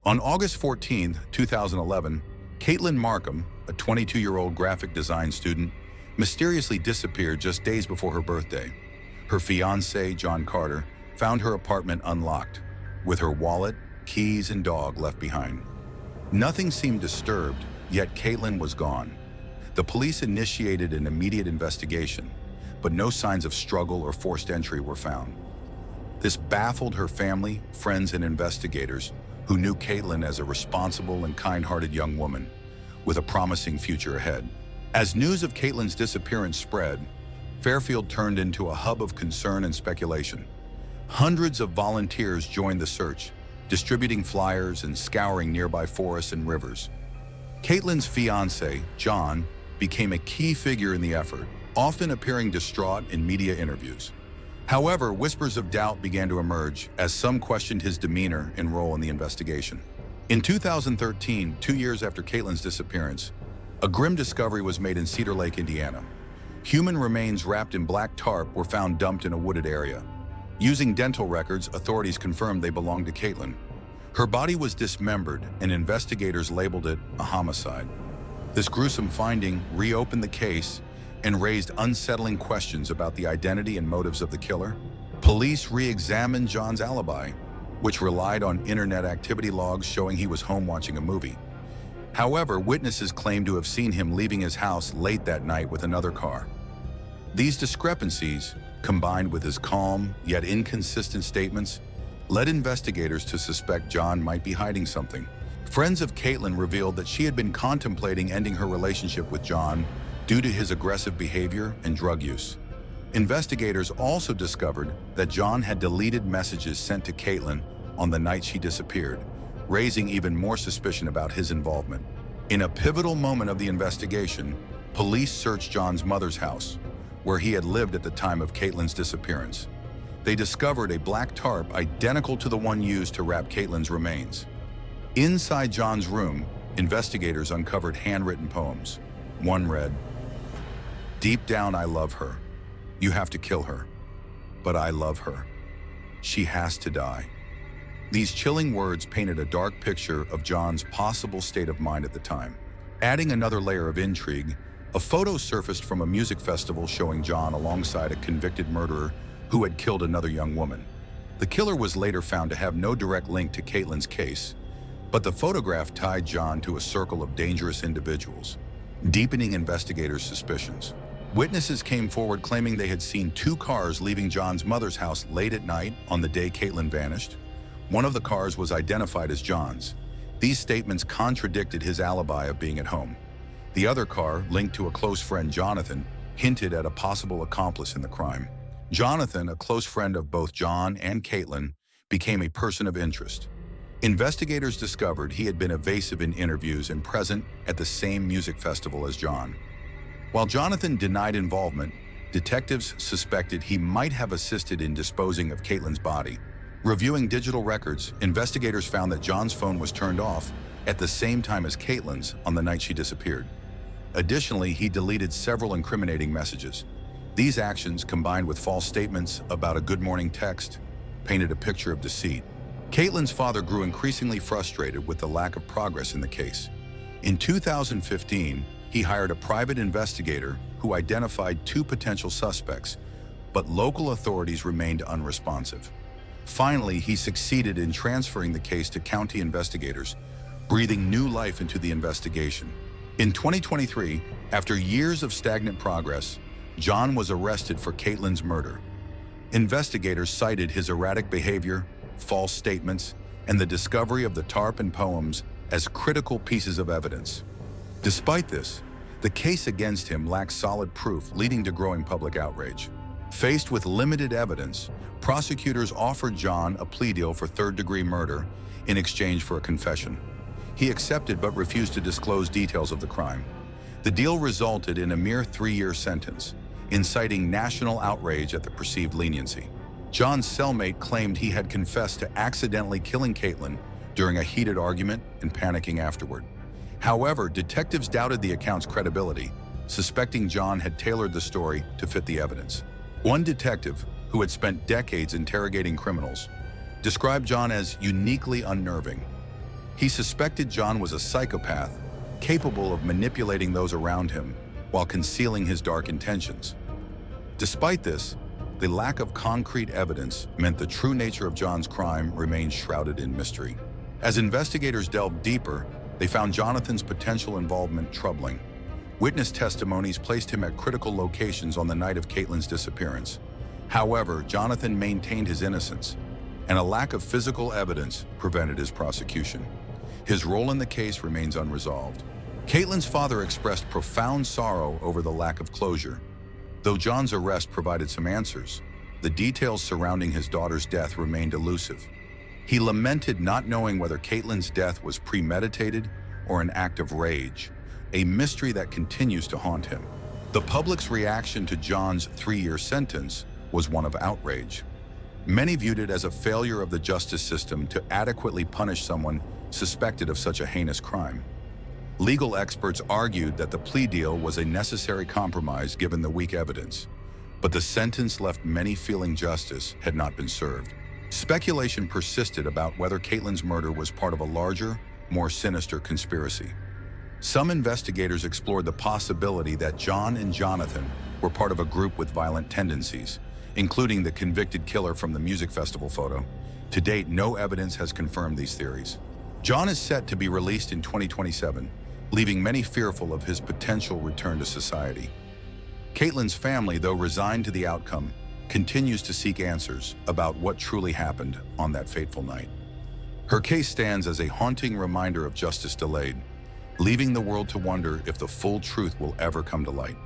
On August 14, 2011, Katelyn Markham, a 22-year-old graphic design student, mysteriously disappeared just days before her birthday. Her fiancé, John Carter, found her apartment unlocked, with her wallet, keys, and dog left behind. Nothing seemed disturbed, yet Katelyn was gone. The police initiated an immediate investigation, but no signs of struggle or forced entry were found. This baffled her family, friends, and investigators, who knew Katelyn as a responsible and kind-hearted young woman with a promising future ahead. As news of Katelyn's disappearance spread, Fairfield turned into a hub of concern and speculation. Hundreds of volunteers joined the search, distributing flyers and scouring nearby forests and rivers. Katelyn's fiancé, John, became a key figure in the effort, often appearing distraught in media interviews. However, whispers of doubt began to emerge as some questioned his demeanor and role in the investigation. In 2013, 2 years after Katelyn's disappearance, a grim discovery was made in Cedar Lake, Indiana. Human remains wrapped in black tarp were found dumped in a wooded area. Using dental records, authorities confirmed they belonged to Katelyn. Her body was dismembered, and investigators labeled it a homicide. This gruesome finding reopened the case and raised unsettling questions about the identity and motives of the killer. Police re-examined John's alibi, which relied on internet activity logs showing he was home watching a movie. However, witnesses claimed to have seen him leaving his house late that night with another car. These discrepancies, combined with his calm yet inconsistent statements, led investigators to suspect John might be hiding something. Friends of Katelyn revealed that she had been contemplating ending her relationship with John due to his aggressive behavior and drug use. Investigators also discovered that John had deleted messages sent to Katelyn on the night she disappeared, raising even more suspicion about his involvement. In a pivotal moment of the investigation, police searched John's mother's house, where he had lived at the time of Katelyn's disappearance. They discovered a black tarp identical to the one used to wrap Katelyn's remains. Inside John's room, investigators uncovered handwritten poems. One read, "Deep down, I love her. You have to kill her. But I love her. She has to die." These chilling words painted a dark picture of John's possible state of mind at the time. Adding another layer of intrigue, a photo surfaced from a music festival showing John alongside a convicted murderer who had killed another young woman. The killer was later found to have no direct link to Katelyn's case, but the photograph tied John to a circle of dangerous individuals, deepening investigators' suspicions. Witnesses came forward claiming they had seen 2 cars leaving John's mother's house late at night on the day Katelyn vanished. One of the cars was identified as John's. These statements contradicted his alibi of being at home. The other car, linked to a close friend, Jonathan, hinted at a possible accomplice in the crime. Jonathan, a close friend of both John and Katelyn, became a person of interest. Investigators discovered he had been evasive in interviews and present at the same music festival as John. While Jonathan denied involvement, detectives suspected he might have assisted in disposing of Katelyn's body. Reviewing digital records, investigators found that John's phone was turned off at the same time as Katelyn's on the night she disappeared. Additionally, he deleted several incriminating messages. These actions, combined with false statements about a good morning text, painted a picture of deceit. Katelyn's father grew increasingly frustrated with the lack of progress in the case. In 2015, he hired a private investigator who identified 2 potential suspects, but local authorities remained unresponsive. Finally, he succeeded in transferring the case to county investigators, breathing new life into the investigation. In 2023, after years of stagnant progress, John was arrested for Katelyn's murder. Investigators cited his erratic behavior, false statements, and the discovery of the tarp and poems as critical pieces of evidence. Despite this, the case against him lacked solid proof, leading to growing public outrage. Faced with limited evidence, prosecutors offered John a plea deal for third-degree murder in exchange for a confession. He accepted but refused to disclose details of the crime. The deal resulted in a mere 3-year sentence, inciting national outrage at the perceived leniency. John's cellmate claimed he had confessed to accidentally killing Katelyn during a heated argument and panicking afterward. However, detectives doubted the account's credibility, suspecting John had tailored the story to fit the evidence. One detective, who had spent decades interrogating criminals, described John as uniquely unnerving. He suspected John was a psychopath, capable of manipulating those around him while concealing his dark intentions. Despite this, the lack of concrete evidence meant the true nature of John's crime remained shrouded in mystery. As investigators delved deeper, they found Jonathan's potential involvement troubling. Witness testimonies placed him at critical locations on the night of Katelyn's disappearance. However, Jonathan maintained his innocence, and a lack of physical evidence prevented his prosecution. His role in the case remains unresolved. Katelyn's father expressed profound sorrow over the lack of closure. Though John's arrest provided some answers, the details surrounding his daughter's death remained elusive. He lamented not knowing whether Katelyn's death was premeditated or an act of rage, a mystery that continues to haunt him. The public's reaction to John's 3-year sentence was one of outrage. Many viewed it as a failure of the justice system to adequately punish someone suspected of such a heinous crime. Legal experts argued that the plea deal was a necessary compromise given the weak evidence, but the sentence left many feeling justice had not been served. Speculation persisted about whether Katelyn's murder was part of a larger, more sinister conspiracy. Some investigators explored the possibility that John and Jonathan were part of a group with violent tendencies, including the convicted killer from the music festival photo. To date, no evidence has confirmed these theories. John is set to be released in 2027, leaving many fearful of his potential return to society. Katelyn's family, though resigned to the outcome, continues to seek answers about what truly happened on that fateful night. Her case stands as a haunting reminder of justice delayed, leaving the world to wonder if the full truth will ever come to light.